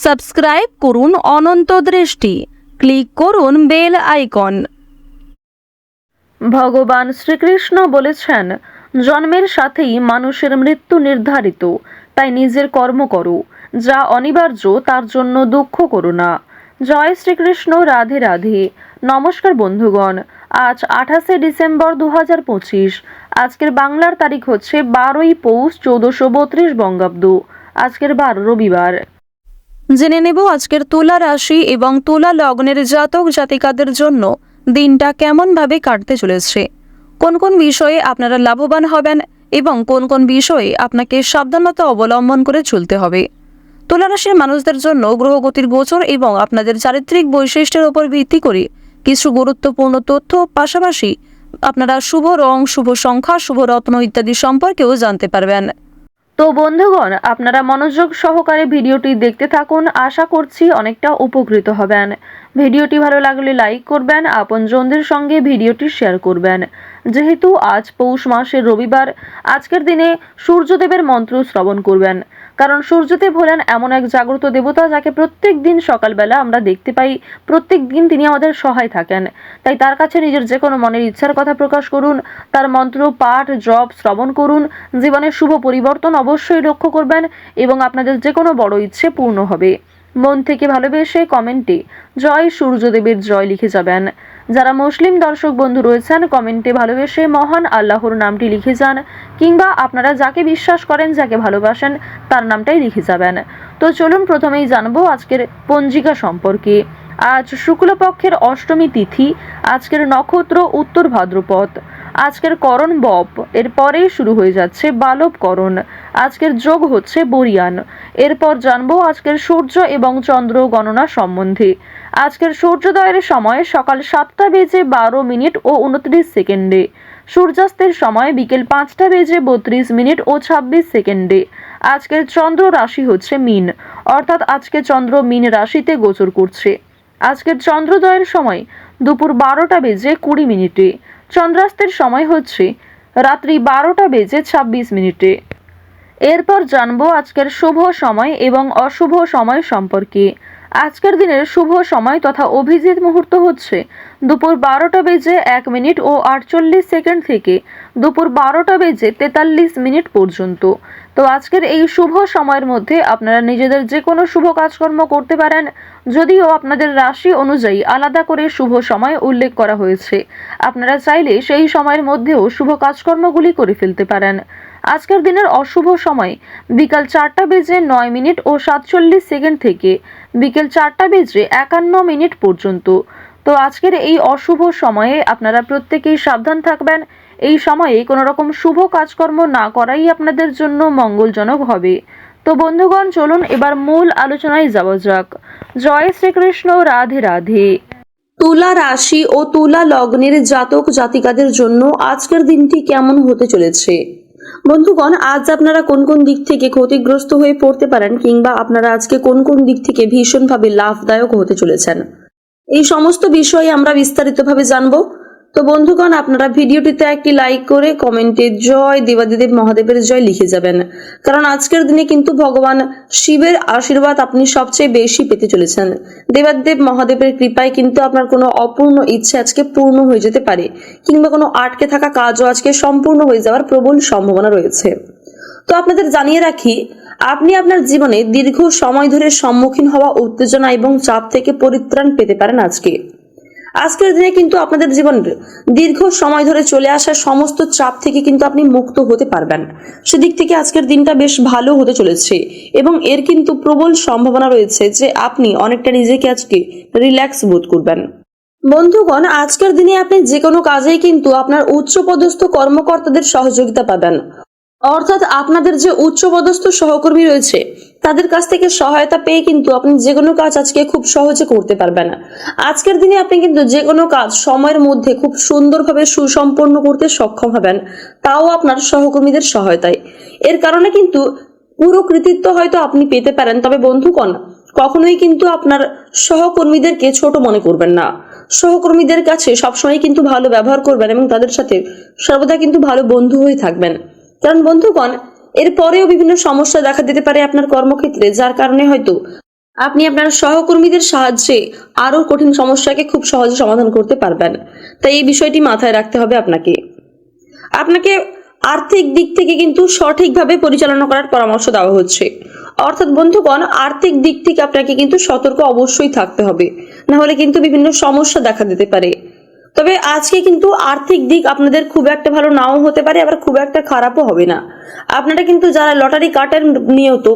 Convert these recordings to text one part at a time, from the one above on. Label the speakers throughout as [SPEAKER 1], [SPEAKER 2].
[SPEAKER 1] Subscribe করুন অনন্ত দৃষ্টি, click করুন বেল আইকন।
[SPEAKER 2] ভগবান শ্রীকৃষ্ণ বলেছেন, জন্মের সাথেই মানুষের মৃত্যু নির্ধারিত, তাই নিজের কর্ম করো, যা অনিবার্য তার জন্য দুঃখ করো না। জয় শ্রীকৃষ্ণ, রাধে রাধে। নমস্কার বন্ধুগণ, আজ 28শে ডিসেম্বর 2025। আজকের বাংলার তারিখ হচ্ছে 12ই পৌষ 1432 বঙ্গাব্দ। আজকের বার রবিবার।
[SPEAKER 1] জেনে নেব আজকের তুলা রাশি এবং তুলা লগ্নের জাতক জাতিকাদের জন্য দিনটা কেমনভাবে কাটতে চলেছে, কোন কোন বিষয়ে আপনারা লাভবান হবেন এবং কোন কোন বিষয়ে আপনাকে সাবধানতা অবলম্বন করে চলতে হবে। তুলা রাশির মানুষদের জন্য গ্রহগতির গোচর এবং আপনাদের চারিত্রিক বৈশিষ্ট্যের উপর ভিত্তি করে কিছু গুরুত্বপূর্ণ তথ্য, পাশাপাশি আপনারা শুভ রং, শুভ সংখ্যা, শুভ রত্ন ইত্যাদি সম্পর্কেও জানতে পারবেন।
[SPEAKER 2] তো বন্ধুগণ, আপনারা মনোযোগ সহকারে ভিডিওটি দেখতে থাকুন, আশা করছি অনেকটা উপকৃত হবেন। ভিডিওটি ভালো লাগলে লাইক করবেন, আপনজনদের সঙ্গে ভিডিওটি শেয়ার করবেন। যেহেতু আজ পৌষ মাসের রবিবার, আজকের দিনে সূর্যদেবের মন্ত্র শ্রবণ করবেন, কারণ সূর্যদেব হলেন এমন এক জাগ্রত দেবতা যাকে প্রত্যেক দিন সকালবেলা আমরা দেখতে পাই। প্রত্যেক দিন তিনি আমাদের সহায় থাকেন, তাই তার কাছে নিজের যে কোনো মনের ইচ্ছার কথা প্রকাশ করুন, তার মন্ত্র পাঠ জপ শ্রবণ করুন। জীবনে শুভ পরিবর্তন অবশ্যই লক্ষ্য করবেন এবং আপনাদের যে কোনো বড় ইচ্ছে পূর্ণ হবে। মন থেকে ভালোবেসে কমেন্টে জয় সূর্যদেবের জয় লিখে যাবেন। যারা মুসলিম দর্শক বন্ধু রয়েছেন, কমেন্টে ভালোবেসে মহান আল্লাহর নামটি লিখে যান, কিংবা আপনারা যাকে বিশ্বাস করেন, যাকে ভালোবাসেন, তার নামটাই লিখে যাবেন। তো চলুন প্রথমেই জানবো আজকের পঞ্জিকা সম্পর্কে। আজ শুক্লপক্ষের অষ্টমী তিথি, আজকের নক্ষত্র উত্তর ভাদ্রপদ, আজকের করণ বপ, এরপরেই শুরু হয়ে যাচ্ছে বালব করণ, আজকের যোগ হচ্ছে বরিয়ান। এরপর জানবো আজকের সূর্য এবং চন্দ্র গণনা সম্বন্ধে। আজকের সূর্যোদয়ের সময় সকাল 7:12 ও 29 সেকেন্ডে, সূর্যাস্তের সময় বিকেল 5:32 ও 26 সেকেন্ডে। আজকের চন্দ্র রাশি হচ্ছে মীন, অর্থাৎ আজকে চন্দ্র মীন রাশিতে গোচর করছে। আজকের চন্দ্রোদয়ের সময় দুপুর 12:20 চন্দ্রাস্তের সময় হচ্ছে রাত্রি 12:26। এরপর জানবো আজকের শুভ সময় এবং অশুভ সময় সম্পর্কে। আজকের দিনের শুভ সময় তথা অভিজিৎ মুহূর্ত হচ্ছে দুপুর 12:01 ও 48 সেকেন্ড থেকে দুপুর 12:43 পর্যন্ত। তো আজকের এই শুভ সময়ের মধ্যে আপনারা নিজেদের যে কোনো শুভ কাজকর্ম করতে পারেন, যদিও আপনাদের রাশি অনুযায়ী আলাদা করে শুভ সময় উল্লেখ করা হয়েছে। আপনারা চাইলে সেই সময়ের মধ্যেও শুভ কাজকর্মগুলি করে ফেলতে পারেন। আজকের দিনের অশুভ সময় বিকাল 4:09 ও 47 সেকেন্ড থেকে বিকেল 4:51 পর্যন্ত। তো আজকের এই অশুভ সময়ে আপনারা প্রত্যেকেই সাবধান থাকবেন। এই সময়ে কোনো রকম শুভ কাজকর্ম না করাই আপনাদের জন্য মঙ্গলজনক হবে। তো বন্ধুগণ, চলুন এবার মূল আলোচনায় যাওয়া যাক। জয় শ্রীকৃষ্ণ, রাধে রাধে।
[SPEAKER 1] তুলা রাশি ও তুলা লগ্নের জাতক জাতিকাদের জন্য আজকের দিনটি কেমন হতে চলেছে? বন্ধুগণ, আজ আপনারা কোন কোন দিক থেকে ক্ষতিগ্রস্ত হয়ে পড়তে পারেন, কিংবা আপনারা আজকে কোন কোন দিক থেকে ভীষণভাবে লাভদায়ক হতে চলেছেন, এই সমস্ত বিষয়ে আমরা বিস্তারিতভাবে জানবো। তো বন্ধুগণ, আপনারা ভিডিওটিতে একটি লাইক করে কমেন্টে জয় দেবাদিদেব মহাদেবের জয় লিখে যাবেন, কারণ আজকের দিনে কিন্তু ভগবান শিবের আশীর্বাদ আপনি সবচেয়ে বেশি পেতে চলেছেন। দেবাদিদেব মহাদেবের কৃপায় কিন্তু আপনার কোনো অপূর্ণ ইচ্ছে আজকে পূর্ণ হয়ে যেতে পারে, কিংবা কোনো আটকে থাকা কাজও আজকে সম্পূর্ণ হয়ে যাওয়ার প্রবল সম্ভাবনা রয়েছে। তো আপনাদের জানিয়ে রাখি, আপনি আপনার জীবনে দীর্ঘ সময় ধরে সম্মুখীন হওয়া উত্তেজনা এবং চাপ থেকে পরিত্রাণ পেতে পারেন আজকের দিনে কিন্তু আপনাদের জীবনের দীর্ঘ সময় ধরে চলে আসা সমস্ত চাপ থেকে কিন্তু আপনি মুক্ত হতে পারবেন। সেদিক থেকে আজকের দিনটা বেশ ভালো হতে চলেছে এবং এর কিন্তু প্রবল সম্ভাবনা রয়েছে যে আপনি অনেকটা নিজেকে আজকে রিল্যাক্স বোধ করবেন। বন্ধুগণ, আজকের দিনে আপনি যে কোনো কাজেই কিন্তু আপনার উচ্চপদস্থ কর্মকর্তাদের সহযোগিতা পাবেন, অর্থাৎ আপনাদের যে উচ্চপদস্থ সহকর্মী রয়েছে তাদের কাছ থেকে সহায়তা পেয়ে কিন্তু আপনি যে কোনো কাজ আজকে খুব সহজে করতে পারবেন। আজকের দিনে আপনি কিন্তু যে কোনো কাজ সময়ের মধ্যে খুব সুন্দরভাবে সুসম্পন্ন করতে সক্ষম হবেন, তাও আপনার সহকর্মীদের সহায়তায়। এর কারণে কিন্তু পুরো কৃতিত্ব হয়তো আপনি পেতে পারেন, তবে বন্ধুগণ, কখনোই কিন্তু আপনার সহকর্মীদেরকে ছোট মনে করবেন না। সহকর্মীদের কাছে সবসময় কিন্তু ভালো ব্যবহার করবেন এবং তাদের সাথে সর্বদা কিন্তু ভালো বন্ধু হয়ে থাকবেন, কারণ বন্ধুগণ, এরপরেও বিভিন্ন সমস্যা দেখা দিতে পারে আপনার কর্মক্ষেত্রে, যার কারণে হয়তো আপনি আপনার সহকর্মীদের সাহায্যে আরো কঠিন সমস্যাকে খুব সহজে সমাধান করতে পারবেন। তাই এই বিষয়টি মাথায় রাখতে হবে আপনাকে আর্থিক দিক থেকে কিন্তু সঠিকভাবে পরিচালনা করার পরামর্শ দেওয়া হচ্ছে। অর্থাৎ বন্ধুগণ, আর্থিক দিক থেকে আপনাকে কিন্তু সতর্ক অবশ্যই থাকতে হবে, না হলে কিন্তু বিভিন্ন সমস্যা দেখা দিতে পারে। তবে আজকে কিন্তু আর্থিক দিক আপনাদের খুব একটা ভালো নাও হতে পারে, আবার খুব একটা খারাপও হবে না। আপনারা কিন্তু যারা লটারি কাটেন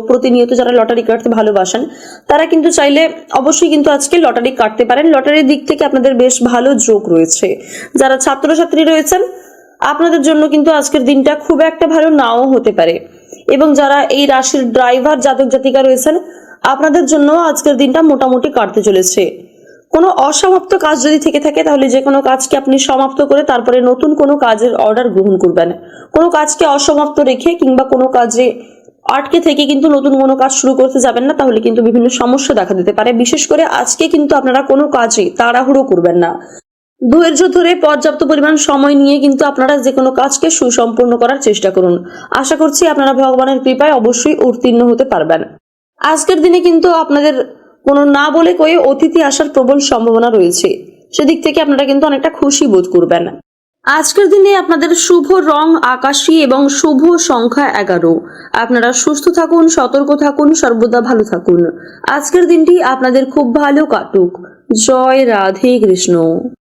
[SPEAKER 1] প্রতিনিয়ত যারা লটারি কাটতে ভালোবাসেন, তারা কিন্তু চাইলে অবশ্যই কিন্তু আজকে লটারি কাটতে পারেন। লটারির দিক থেকে আপনাদের বেশ ভালো যোগ রয়েছে। যারা ছাত্রছাত্রী রয়েছেন, আপনাদের জন্য কিন্তু আজকের দিনটা খুব একটা ভালো নাও হতে পারে। এবং যারা এই রাশির ড্রাইভার জাতক জাতিকা রয়েছেন, আপনাদের জন্য আজকের দিনটা মোটামুটি কাটতে চলেছে। কোনো অসমাপ্ত কাজ যদি থেকে থাকে, তাহলে যে কোনো কাজকে আপনি সমাপ্ত করে তারপরে নতুন কোনো কাজের অর্ডার গ্রহণ করবেন। কোনো কাজকে অসমাপ্ত রেখে কিংবা কোনো কাজে আটকে থেকে কিন্তু নতুন কোনো কাজ শুরু করতে যাবেন না, তাহলে কিন্তু বিভিন্ন সমস্যা দেখা দিতে পারে। বিশেষ করে আজকে কিন্তু আপনারা কোনো কাজে তাড়াহুড়ো করবেন না। ধৈর্য ধরে পর্যাপ্ত পরিমাণ সময় নিয়ে কিন্তু আপনারা যে কোনো কাজকে সুসম্পন্ন করার চেষ্টা করুন। আশা করছি আপনারা ভগবানের কৃপায় অবশ্যই উত্তীর্ণ হতে পারবেন। আজকের দিনে কিন্তু আপনাদের কোনো না বলে কয়ে অতিথি আসার প্রবল সম্ভাবনা রয়েছে। সেদিক থেকে আপনারা কিন্তু অনেকটা খুশি বোধ করবেন। আজকের দিনে আপনাদের শুভ রং আকাশী এবং শুভ সংখ্যা 11। আপনারা সুস্থ থাকুন, সতর্ক থাকুন, সর্বদা ভালো থাকুন। আজকের দিনটি আপনাদের খুব ভালো কাটুক। জয় রাধে কৃষ্ণ।